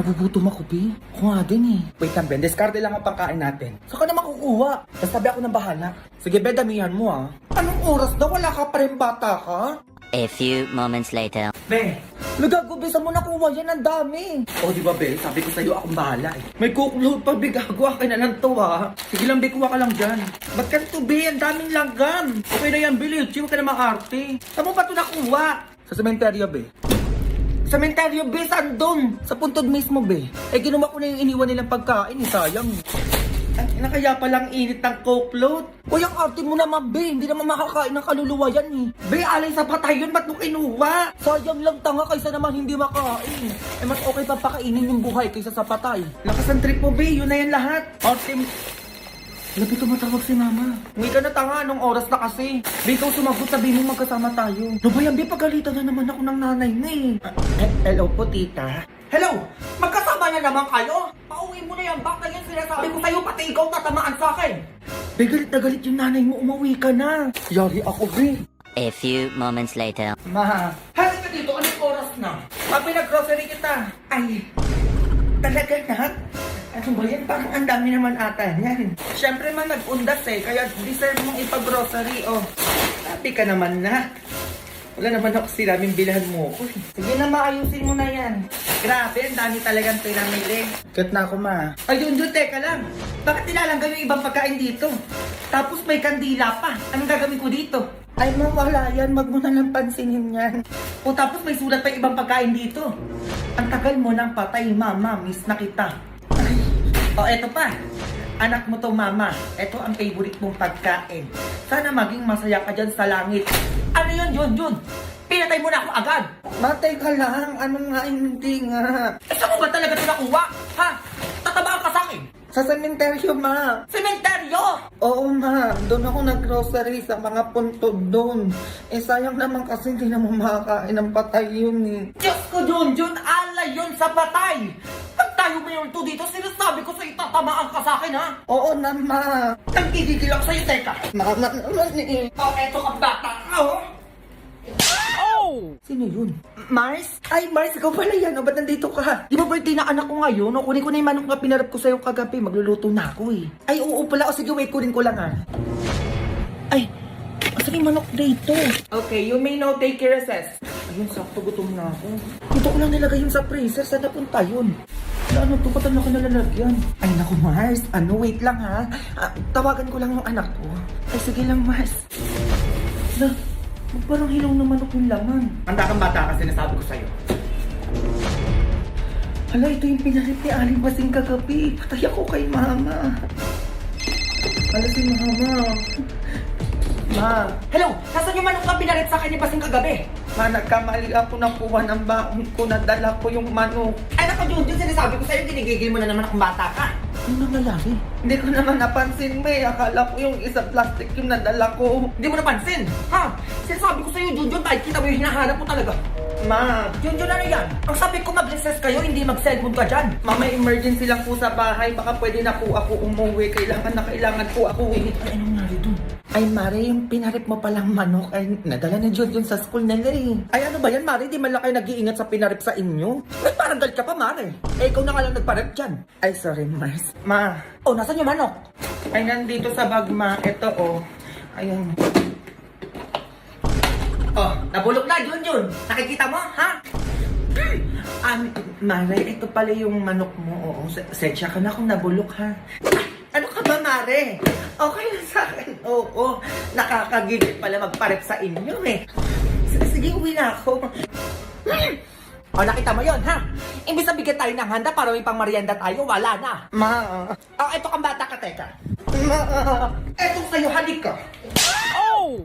Nagugutom ako, Be. Ako nga din eh. Wait lang, Ben. Discarte lang ang pangkain natin. Saan ka na makukuha? Basta sabi ako ng bahala. Sige, Ben, damihan mo ah. Anong oras na? Wala ka pa rin bata ka? A few moments later. Be, nagago, Be. Saan mo nakuha yan? Ang dami. Oh, di ba, Be? Sabi ko sa'yo, akong bahala eh. May cookload pa, Be. Gago, akin na lang to ah. Sige lang, Be. Kuha ka lang dyan. Ba't ka to, Be? Ang daming langgam. Okay na yan, Be. Chill ka na makarte. Saan mo pa to nakuha? Sa sementeryo, Be. Sementeryo, Be, saan doon? Sa puntod mismo, Be. Eh, kinuha ko na yung iniwan nilang pagkain, eh, sayang. Ay, kaya palang init ng coke load. Uy, ang arte mo naman, Be. Hindi naman makakain ng kaluluwa yan, eh. Be, alay sa patay yun, ba't mo kinuha? Sayang lang tanga kaysa naman hindi makain. Eh, mas okay pa pakainin yung buhay kaysa sa patay. Lakas ang trip mo, Be. Yun na yan lahat. Arte mo. Labi tumatawag si Mama. Hindi ka na tanga, anong oras na kasi? Be, ikaw sumagot, sabihin mo magkasama tayo. No ba yan, Be? Pagalitan na naman ako ng nanay na eh. Hello po, tita. Hello! Magkasama na naman kayo? Pauwi mo na yan, bak na yan sinasabi ko sa'yo, pati ikaw tatamaan sa akin. Be, galit na galit yung nanay mo, umuwi ka na. Yari ako, Be. A few moments later. Ma, halika dito, anong oras na? Pinag-grocery kita. Ay, talaga na? Ano ba yan? Parang ang dami naman ata yan. Siyempre man nag-undas eh, kaya deserve mong ipag-grocery, oh. Sabi ka naman na. Wala naman ako sinabing bilhan mo ko. Sige na, maayusin mo na yan. Grabe, ang dami talagang pinamili. Kat na ako, Ma. Ayun, teka lang. Bakit nilalanggan yung ibang pagkain dito? Tapos may kandila pa. Anong gagawin ko dito? Ay, Ma, wala yan. Wag mo na lang pansinin yan. O tapos may sulat pa yung ibang pagkain dito. Ang tagal mo ng patay, Mama. Miss na kita. Ay. O, eto pa. Anak mo to, Mama. Ito ang favorite mong pagkain. Sana maging masaya ka dyan sa langit. Ano yun, Jun? Pinatay mo na ako agad. Matay ka lang. Ano nga, hindi nga. Eh, saan mo ba talaga ito nakuha? Ha? Tatabaan ka sa akin? Sa sementeryo, Ma. Sementeryo? Oo, Ma. Doon ako nag-grocery sa mga puntod doon. Eh, sayang naman kasi hindi naman makakain ng patay yun eh. Diyos ko, Jun! Alay yun sa patay! Pag tayo may ulto dito, sinasabi ko sa'yo, tatamaan ka sa akin, ha? Oo na, Ma. Nagkikigil ako sa'yo, teka. Mama naman eh. Oh, eto ka bata ka, oh. Oh! Sino yun? Mars? Ay, Mars, ikaw pala yan. O, ba't nandito ka? Di ba birthday na anak ko ngayon? O, kunin ko na yung manok na pinarap ko sa'yo kagabi. Magluluto na ako eh. Ay, oo pala. O, sige, wait, kunin ko lang ha. Ay, asan yung manok dito? Okay, you may now take your recess. Ayun, sakto gutom na ako. Dito ko lang nilagay yun sa freezer. Saan napunta yun? Ano to? Ba't ano ka nalalagyan? Ay, naku, Mars. Ano, wait lang ha. Tawagan ko lang yung anak ko. Ay, sige lang, Mars. Parang hilaw na manok yung laman. Handa kang bata kasi nasabi ko sa'yo. Hala, ito yung pinarip ni Aling Basing kagabi. Patay ako kay Mama. Hala si Mama. Ma. Hello! Nasaan yung manok na pinarip sa akin ni Basing kagabi? Ma, nagkamali ako ng kuha ng baon ko. Nadala ko yung manok. Ay, naku, Jun, sinasabi ko sa'yo, ginigigil mo na naman akong bata ka. Ano nangyari? Hindi ko naman napansin, May. Akala ko yung isang plastic yung nadala ko. Hindi mo napansin? Ha? Sinasabi ko sa'yo, Junjun, kahit kita mo yung hinahanap mo talaga. Ma, Junjun, ano yan? Ang sabi ko mag-recess kayo, hindi mag-cellphone ka dyan. Ma, may emergency lang po sa bahay. Baka pwede na po ako umuwi. Kailangan po ako uwi. Ay, anong nangyari dun? Ay, Mare, yung pinarip mo palang manok ay nadala ni Junjun sa school nila eh. Ay, ano ba yan, Mare? Di man lang kayo nag-iingat sa pinarip sa inyo? Ay, parang galit ka pa, Mare. Eh, ikaw na nga lang nagparip dyan. Ay, sorry, Mars. Ma. Oh, nasan yung manok? Ay, nandito sa bag, Ma. Ito, oh. Ayun. Oh, nabulok na, Junjun. Nakikita mo, ha? Mare, ito pala yung manok mo. Oo, sensya ka na kung nabulok, ha? Ano ka ba, Mare? Okay na sa akin. Oo, nakakagigil pala magparep sa inyo, eh. Sige, uwi na ako. O, nakita mo yon ha? Imbis na bigyan tayo ng handa para may pang merienda tayo, wala na. Ma. Oh, eto kang bata ka, teka. Ma. Eto sa'yo, halik ka. Oh!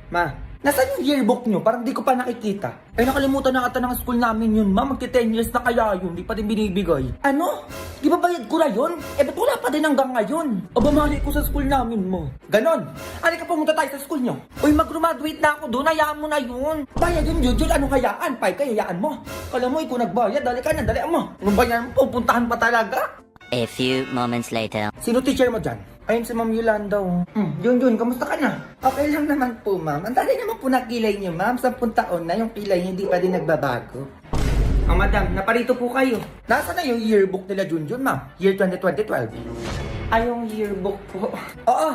Ma. Nasaan yung yearbook nyo? Parang di ko pa nakikita. Ay, nakalimutan na ata ng school namin yun, Ma. Magti-10 years na kaya yun. Di pa din binibigay. Ano? Di ba bayad ko na yun? Eh, ba't wala pa din hanggang ngayon? O, bumali ko sa school namin mo. Ganon. Halika pumunta tayo sa school nyo. Uy, mag-graduate na ako doon. Hayaan mo na yun. Bayad yun, Jujun. Anong hayaan? 5 ka, hayaan mo. Kala mo, ikaw nagbayad. Dali ka na, dali mo. Anong bayan mo? Pupuntahan pa talaga? A few moments later. Sino teacher mo dyan? Ayun si Ma'am Yolanda. Jun, kamusta ka na? Okay lang naman po, Ma'am. Ang dali naman po na kilay niyo, Ma'am. 10 taon na yung kilay niyo, hindi pa din nagbabago. madam, naparito po kayo. Nasaan na yung yearbook nila Junjun, ma'am? Year 2012. Ay, yung yearbook po. Oo,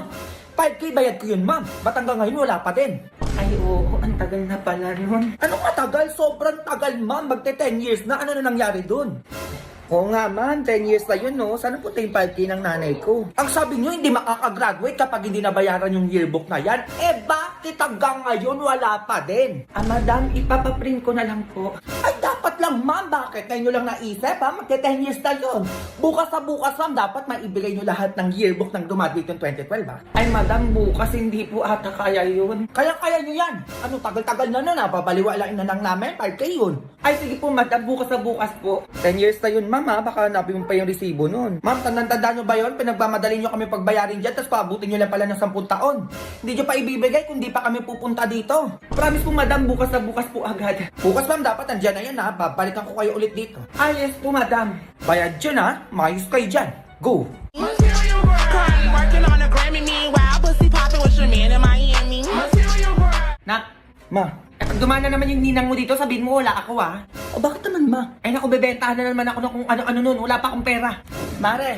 5K bayad ko yun, ma'am. Ba't hanggang ngayon wala pa din? Ay, oo, ang tagal na pala nun. Anong matagal? Sobrang tagal, ma'am. Magte 10 years na. Ano na nangyari dun? Oo nga, ma'am. 10 years na yun, no? Sana punta yung 5K ng nanay ko. Ang sabi nyo, hindi makakagraduate kapag hindi nabayaran yung yearbook na yan. Eh, bakit hanggang ngayon wala pa din? Ah, madam, ipapaprint ko na lang po. Ay, dapat lang, ma'am. Bakit? Ngayon nyo lang naisip, ha? Magte 10 years na yun. Bukas sa bukas, ma'am, dapat maibigay nyo lahat ng yearbook ng graduate yung 2012, ha? Ay, madam, bukas hindi po ata kaya yun. Kaya nyo yan. Ano, tagal-tagal na na, babaliwalain na lang namin. 5K yun. Ay, sige po, madam, bukas sa bukas po. 10 years na yun, ma'am, ha? Baka hanapin mo pa yung resibo nun. Ma'am, tanda nyo ba yun? Pinagmamadali nyo kami pagbayarin dyan, tapos paabutin nyo lang pala ng 10 taon. Hindi nyo pa ibibigay kung di pa kami pupunta dito. Promise po, madam, bukas na bukas po agad. Bukas, ma'am, dapat andyan na yan, ha? Babalikan ko kayo ulit dito. Ah, yes po, madam. Bayad dyan, ha? Mayos kayo dyan. Go! Material girl, working on a Grammy. Meanwhile, pussy popping with your man in Miami. Material girl. Nak, ma, pag dumana naman yung ninang mo dito, sabihin mo wala ako, ha? O bakit naman, ma? Ay naku, bebentahan na naman ako ng kung ano-ano nun. Wala pa akong pera. Mare.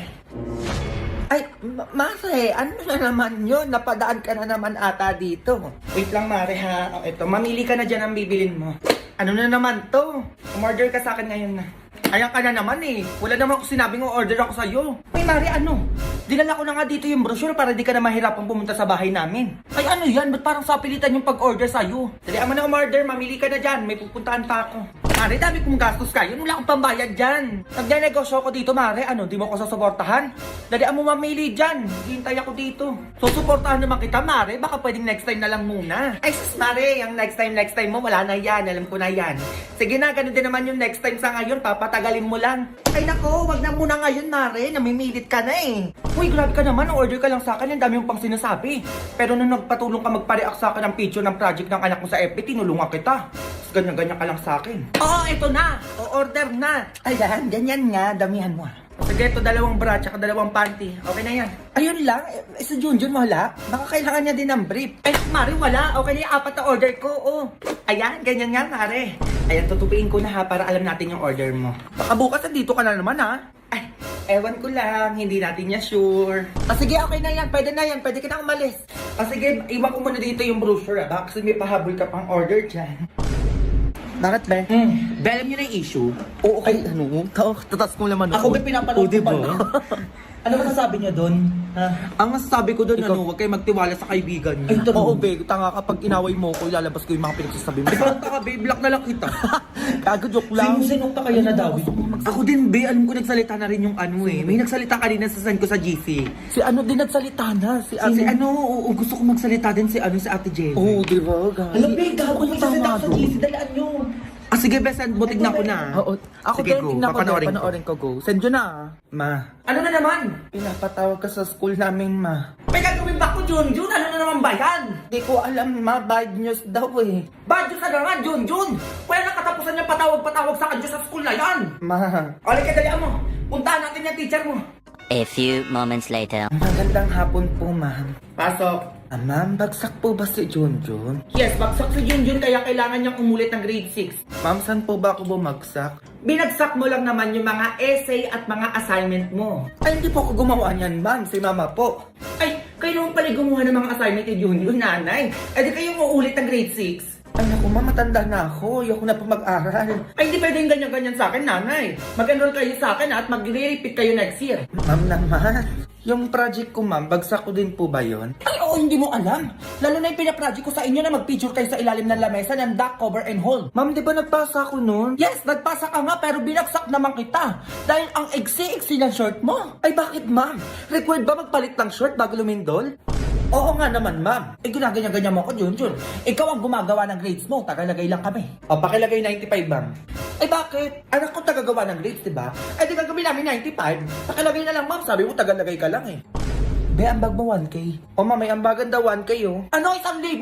Ay, Mare, ano na naman yun? Napadaan ka na naman ata dito. Wait lang, Mare, ha? O, eto, mamili ka na dyan ang bibilin mo. Ano na naman to? Umorder ka sa akin ngayon na. Ayan ka na naman eh. Wala naman ako sinabing order ako sa'yo. Ay, Mari, ano? Dinala ko na nga dito yung brochure para di ka na mahirapang pumunta sa bahay namin. Ay, ano yan? Ba't parang sapilitan yung pag-order sa'yo? Dali mo na umorder, mamili ka na dyan. May pupuntahan pa ako. Mari, dami kong gastos kayo. Wala akong pambayad dyan. Nagnenegosyo ko dito, Mari. Ano, di mo ako sasuportahan? Dali mo mamili dyan. Hintay ako dito. Susuportahan naman kita, Mari. Baka pwedeng next time na lang muna. Ay, sus, Mari. Yung next time mo, wala na yan. Alam ko na yan. Sige na, ganun din naman yung next time sa ngayon. Papatagalin mo lang. Ay, nako, wag na muna ngayon, Mari. Namimilit ka na eh. Uy, grabe ka naman. Order ka lang sa akin. Ang dami yung pang sinasabi. Pero nung nagpatulong ka magpa-react sa akin ng picture ng project ng anak mo sa FB, tinulungan kita. Ganyan-ganyan ka lang sa akin. Oo, ito na. O-order na. Ayan, ganyan nga. Damihan mo. Sige, ito 2 bra tsaka 2 panty. Okay na yan. Ayun lang. Sa Junjun wala. Baka kailangan niya din ng brief. Ay, Mari, wala. Okay na yung 4 na order ko. Oh. Ayan, ganyan nga, Mari. Ayan, tutupiin ko na ha para alam natin yung order mo. Baka bukas nandito ka na naman ha. Ay, ewan ko lang. Hindi natin niya sure. Sige, okay na yan. Pwede na yan. Pwede ka na umalis. Sige, iwan ko muna dito yung brochure ha. Baka kasi may pahabol ka pang order dyan. Bakit ba? Ba, alam niyo na yung issue? Oo, ay, ano? Tatas ko naman Ako ba pinapanood ko diba? ba? Ano masasabi niyo doon? Ha? Ang masasabi ko doon, ano, huwag kayo magtiwala sa kaibigan niyo. Ay, Oo, babe, tanga kapag inaway mo ko, ilalabas ko yung mga pinagsasabi mo. Ikaw ka, babe, block na lang kita. Kago, joke lang. Sinong pa kayo na daw? Ako din, babe, alam ko nagsalita na rin yung ano eh. May nagsalita kanina sa send ko sa GC. Si ano din nagsalita na? Si ano, oo, gusto ko magsalita din si ano, si Ate Jenny. Oo, di ba, guys? Alam, babe, gago yung sasalita ko sa GC. Dalaan niyo. Sige, best, send mo, tignan ko na. Oo, ako Sige, din, go. tignan ko din, Papanoorin ko. panoorin ko, go. Send yun na. Ma. Ano na naman? Pinapatawag ka sa school namin, ma. May gagawin ba ko, Junjun? Ano na naman ba yan? Di ko alam, ma. Bad news daw eh. Bad news na nga, Junjun. Wala na katapusan niya patawag-patawag sa kanya sa school na yan. Ma. Olik ka, dalihan mo. Puntahan natin yung teacher mo. A few moments later. Magandang hapon po, ma'am. Pasok. Ma'am, bagsak po ba si Junjun? Yes, bagsak si Junjun kaya kailangan niyang umulit ng grade 6. Ma'am, saan po ba ako bumagsak? Binagsak mo lang naman yung mga essay at mga assignment mo. Ay, hindi po ako gumawa niyan, ma'am. Si mama po. Ay, kayo naman pala gumawa ng mga assignment ni Junjun, nanay. Eh di kayo uulit ng grade 6. Ay naku, ma, matanda na ako. Ayoko na po mag-aral. Ay, hindi pwedeng ganyan-ganyan sa akin, nanay. Mag-enroll kayo sa akin at mag-repeat kayo next year. Ma'am naman, yung project ko, ma'am, bagsak ko din po ba yun? Ay, oo, hindi mo alam. Lalo na yung pinaproject ko sa inyo na mag-picture kayo sa ilalim ng lamesa ng duck, cover, and hold. Ma'am, di ba nagpasa ako nun? Yes, nagpasa ka nga, pero binagsak naman kita. Dahil ang iksi-iksi ng short mo. Ay, bakit, ma'am? Required ba magpalit ng short bago lumindol? Oo nga naman, ma'am. Eh, ginaganyan-ganyan mo ko, Junjun. Ikaw ang gumagawa ng grades mo. Tagalagay lang kami. O, pakilagay 95, ma'am. Eh, bakit? Anak ko tagagawa ng grades, diba? Eh, di gagawin namin 95. Pakilagay na lang, ma'am. Sabi mo, tagalagay ka lang eh. Be, ambag mo 1K. O, ma'am, may ambagan daw 1K, oh. Ano, 1,000?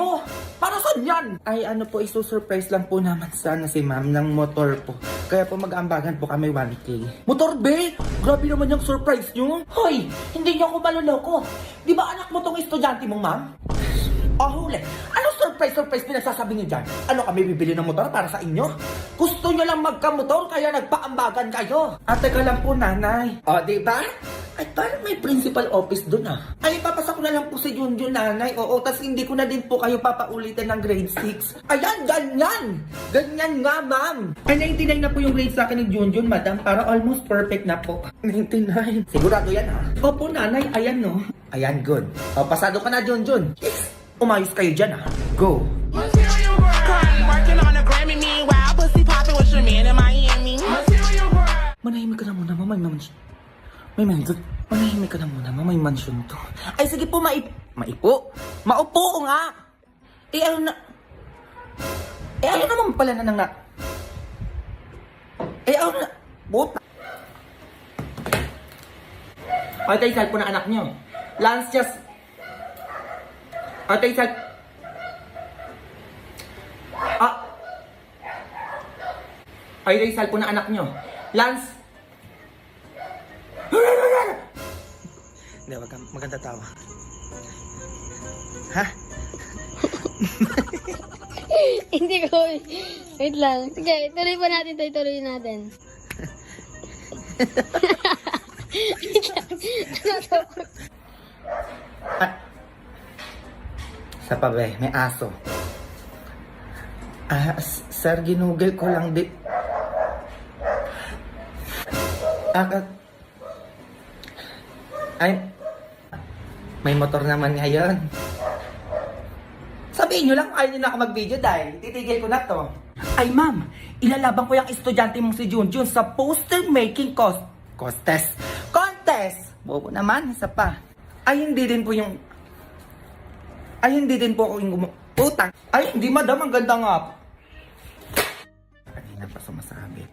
Para saan yan? Ay, ano po, isusurprise lang po naman sana si ma'am ng motor po. Kaya po mag-ambagan po kami 1K. Motor, be? Grabe naman yung surprise nyo. Hoy, hindi niyo ako maluloko. Di ba anak mo tong estudyante mong, ma'am? Oh, huli. Anong surprise surprise pinagsasabi niyo dyan? Ano kami bibili ng motor para sa inyo? Gusto niyo lang magkamotor kaya nagpaambagan kayo. At teka lang po, nanay. O, diba? Ay, parang may principal office dun ah. Ay, papasa ko na lang po si Junjun, nanay. Oo, tas hindi ko na din po kayo papaulitin ng grade 6. Ayan, ganyan! Ganyan nga, ma'am. Ay, 99 na po yung grade sa akin ni Junjun, madam. Para almost perfect na po. 99. Sigurado yan ah. Opo, nanay. Ayan, no? Ayan, good. O, pasado ka na, Junjun. Yes. Umayos kayo dyan ah. Go. Material girl. Crying, working on a Grammy. Meanwhile, pussy popping with your man in Miami. Material girl. Manahimik ka na muna, ma'am. May mansion. Manahimik ka na muna, ma'am. May mansion to. Ay, sige po, maipo. Maupo ko nga. Ano naman pala na nga? Ano na? Buta. Ay, tayo cellphone na anak nyo. Lance just... Ay, tayo cellphone... Ay, tayo cellphone na anak nyo. Lance... Hindi, wag kang maganda tawa. Ha? Hindi ko. Wait lang. Sige, tuloy pa natin to. Ituloy natin. Wait lang. Sa pabe, may aso. Sir, ginugel ko lang di... Ay, may motor naman ngayon. Sabihin nyo lang, ayaw nyo na ako mag-video dahil titigil ko na to. Ay ma'am, ilalabang ko yung estudyante mong si Junjun sa poster making contest. Bobo naman, isa pa. Ay, hindi din po ako yung utang. Ay, hindi madam, ang ganda nga. Kanina pa sumasabi.